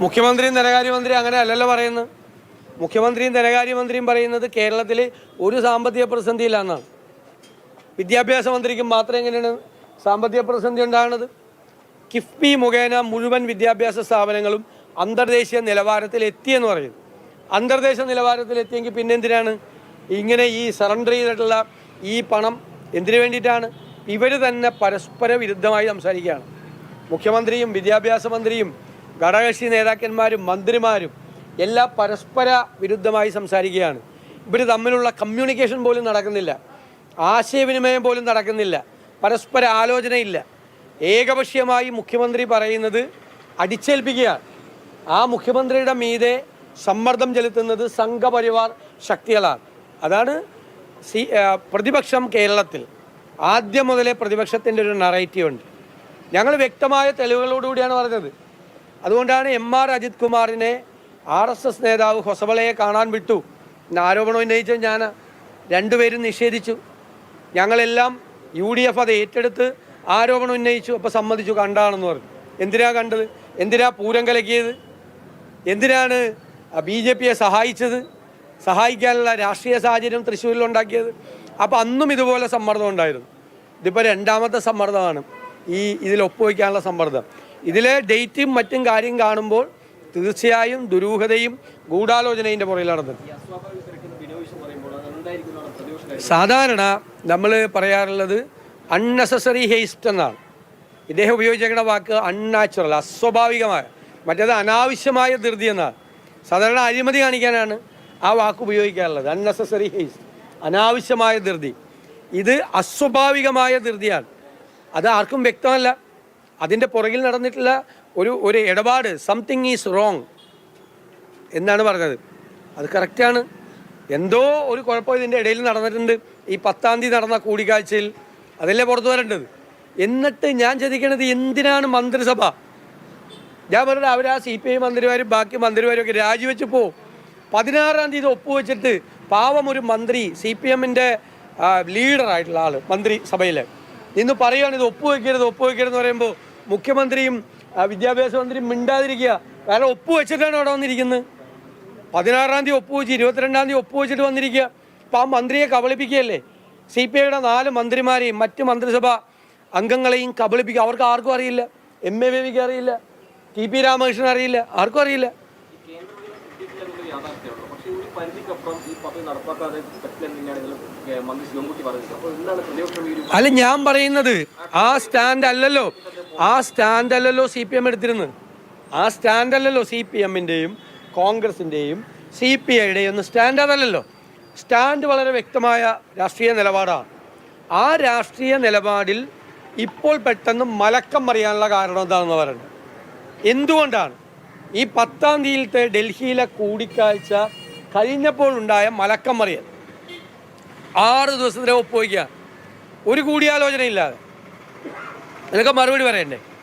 മുഖ്യമന്ത്രിയും ധനകാര്യമന്ത്രിയും അങ്ങനെ അല്ലല്ലോ പറയുന്നത്. മുഖ്യമന്ത്രിയും ധനകാര്യമന്ത്രിയും പറയുന്നത് കേരളത്തിൽ ഒരു സാമ്പത്തിക പ്രതിസന്ധിയിലാണെന്നാണ്. വിദ്യാഭ്യാസ മന്ത്രിക്കും മാത്രം എങ്ങനെയാണ് സാമ്പത്തിക പ്രതിസന്ധി ഉണ്ടാകുന്നത്? കിഫ്ബി മുഖേന മുഴുവൻ വിദ്യാഭ്യാസ സ്ഥാപനങ്ങളും അന്തർദേശീയ നിലവാരത്തിൽ എത്തിയെന്ന് പറയുന്നു. അന്തർദേശീയ നിലവാരത്തിൽ എത്തിയെങ്കിൽ പിന്നെ എന്തിനാണ് ഇങ്ങനെ ഈ സറണ്ടർ ചെയ്തിട്ടുള്ള ഈ പണം എന്തിനു വേണ്ടിയിട്ടാണ്? ഇവർ തന്നെ പരസ്പര വിരുദ്ധമായി സംസാരിക്കുകയാണ്. മുഖ്യമന്ത്രിയും വിദ്യാഭ്യാസ മന്ത്രിയും ഘടകകക്ഷി നേതാക്കന്മാരും മന്ത്രിമാരും എല്ലാം പരസ്പര വിരുദ്ധമായി സംസാരിക്കുകയാണ്. ഇവർ തമ്മിലുള്ള കമ്മ്യൂണിക്കേഷൻ പോലും നടക്കുന്നില്ല, ആശയവിനിമയം പോലും നടക്കുന്നില്ല, പരസ്പര ആലോചനയില്ല. ഏകപക്ഷീയമായി മുഖ്യമന്ത്രി പറയുന്നത് അടിച്ചേൽപ്പിക്കുകയാണ്. ആ മുഖ്യമന്ത്രിയുടെ മീതെ സമ്മർദ്ദം ചെലുത്തുന്നത് സംഘപരിവാർ ശക്തികളാണ്. അതാണ് പ്രതിപക്ഷം കേരളത്തിൽ ആദ്യം മുതലേ പ്രതിപക്ഷത്തിൻ്റെ ഒരു നറേറ്റീവ് ഉണ്ട്. ഞങ്ങൾ വ്യക്തമായ തെളിവുകളോടുകൂടിയാണ് പറഞ്ഞത്. അതുകൊണ്ടാണ് MR അജിത് കുമാറിനെ RSS നേതാവ് ഹൊസബളയെ കാണാൻ വിട്ടു എന്ന ആരോപണം ഉന്നയിച്ചത് ഞാൻ. രണ്ടുപേരും നിഷേധിച്ചു. ഞങ്ങളെല്ലാം UDF അത് ഏറ്റെടുത്ത് ആരോപണം ഉന്നയിച്ചു. അപ്പോൾ സമ്മതിച്ചു, കണ്ടാണെന്ന് പറഞ്ഞു. എന്തിനാ കണ്ടത്? എന്തിനാ പൂരം കലക്കിയത്? എന്തിനാണ് BJPയെ സഹായിച്ചത്? സഹായിക്കാനുള്ള രാഷ്ട്രീയ സാഹചര്യം തൃശ്ശൂരിലുണ്ടാക്കിയത്? അപ്പോൾ അന്നും ഇതുപോലെ സമ്മർദ്ദം ഉണ്ടായിരുന്നു. ഇതിപ്പോൾ രണ്ടാമത്തെ സമ്മർദ്ദമാണ്, ഇതിൽ ഒപ്പുവയ്ക്കാനുള്ള സമ്മർദ്ദം. ഇതിലെ ഡേറ്റും മറ്റും കാര്യം കാണുമ്പോൾ തീർച്ചയായും ദുരൂഹതയും ഗൂഢാലോചനയുടെ പുറകിൽ നടന്നത്. സാധാരണ നമ്മൾ പറയാറുള്ളത് അൺനെസസറി ഹേസ്റ്റ് എന്നാണ്. ഇദ്ദേഹം ഉപയോഗിച്ചിരിക്കുന്ന വാക്ക് അൺനാച്ചുറൽ, അസ്വാഭാവികമായ, മറ്റേത് അനാവശ്യമായ ധൃതി എന്നാണ്. സാധാരണ അഴിമതി കാണിക്കാനാണ് ആ വാക്ക് ഉപയോഗിക്കാറുള്ളത്. അൺനെസസറി ഹേസ്റ്റ്, അനാവശ്യമായ ധൃതി. ഇത് അസ്വാഭാവികമായ ധൃതിയാണ്. അത് ആർക്കും വ്യക്തമല്ല. അതിൻ്റെ പുറകിൽ നടന്നിട്ടുള്ള ഒരു ഇടപാട്, സംതിങ് ഈസ് റോങ് എന്നാണ് പറഞ്ഞത്. അത് കറക്റ്റാണ്. എന്തോ ഒരു കുഴപ്പം ഇതിൻ്റെ ഇടയിൽ നടന്നിട്ടുണ്ട്. ഈ 10-ാം തീയതി നടന്ന കൂടിക്കാഴ്ചയിൽ അതല്ലേ പുറത്തു വരേണ്ടത്. എന്നിട്ട് ഞാൻ ചോദിക്കണത്, എന്തിനാണ് മന്ത്രിസഭ? ഞാൻ പറഞ്ഞത് അവർ ആ CPI മന്ത്രിമാരും ബാക്കി മന്ത്രിമാരും ഒക്കെ രാജിവെച്ച് പോവും. 16-ാം തീയതി ഒപ്പുവെച്ചിട്ട് പാവം ഒരു മന്ത്രി, CPM-ൻ്റെ ലീഡറായിട്ടുള്ള ആൾ മന്ത്രിസഭയിൽ ഇന്ന് പറയുകയാണ് ഇത് ഒപ്പുവെക്കരുതെന്ന് പറയുമ്പോൾ മുഖ്യമന്ത്രിയും വിദ്യാഭ്യാസ മന്ത്രിയും മിണ്ടാതിരിക്കുക. കാരണം ഒപ്പുവെച്ചിട്ടാണ് അവിടെ വന്നിരിക്കുന്നത്. 16-ാം തീയതി ഒപ്പുവെച്ച് 22-ാം തീയതി ഒപ്പുവെച്ചിട്ട് വന്നിരിക്കുക. അപ്പോൾ ആ മന്ത്രിയെ കബളിപ്പിക്കുകയല്ലേ? CPIയുടെ 4 മന്ത്രിമാരെയും മറ്റ് മന്ത്രിസഭ അംഗങ്ങളെയും കബളിപ്പിക്കുക. അവർക്ക് ആർക്കും അറിയില്ല. MA ബേബിക്ക് അറിയില്ല, TP രാമകൃഷ്ണൻ അറിയില്ല, ആർക്കും അറിയില്ല. അല്ല, ഞാൻ പറയുന്നത് ആ സ്റ്റാൻഡ് അല്ലല്ലോ CPM എടുത്തിരുന്നത്. ആ സ്റ്റാൻഡ് അല്ലല്ലോ CPM-ൻ്റെയും കോൺഗ്രസിൻ്റെയും CPIയുടെയും ഒന്നും സ്റ്റാൻഡ് അതല്ലല്ലോ. സ്റ്റാൻഡ് വളരെ വ്യക്തമായ രാഷ്ട്രീയ നിലപാടാണ്. ആ രാഷ്ട്രീയ നിലപാടിൽ ഇപ്പോൾ പെട്ടെന്ന് മലക്കം മറിയാനുള്ള കാരണം എന്താണെന്ന് പറയുന്നത്. എന്തുകൊണ്ടാണ് ഈ 10-ാം തീയതിയിലത്തെ ഡൽഹിയിലെ കൂടിക്കാഴ്ച കഴിഞ്ഞപ്പോഴുണ്ടായ മലക്കം മറിയൽ? 6 ദിവസത്തിലെ ഒപ്പുവയ്ക്കുക, ഒരു കൂടിയാലോചനയില്ലാതെ. നിനക്ക് മറുപടി പറയണ്ടേ?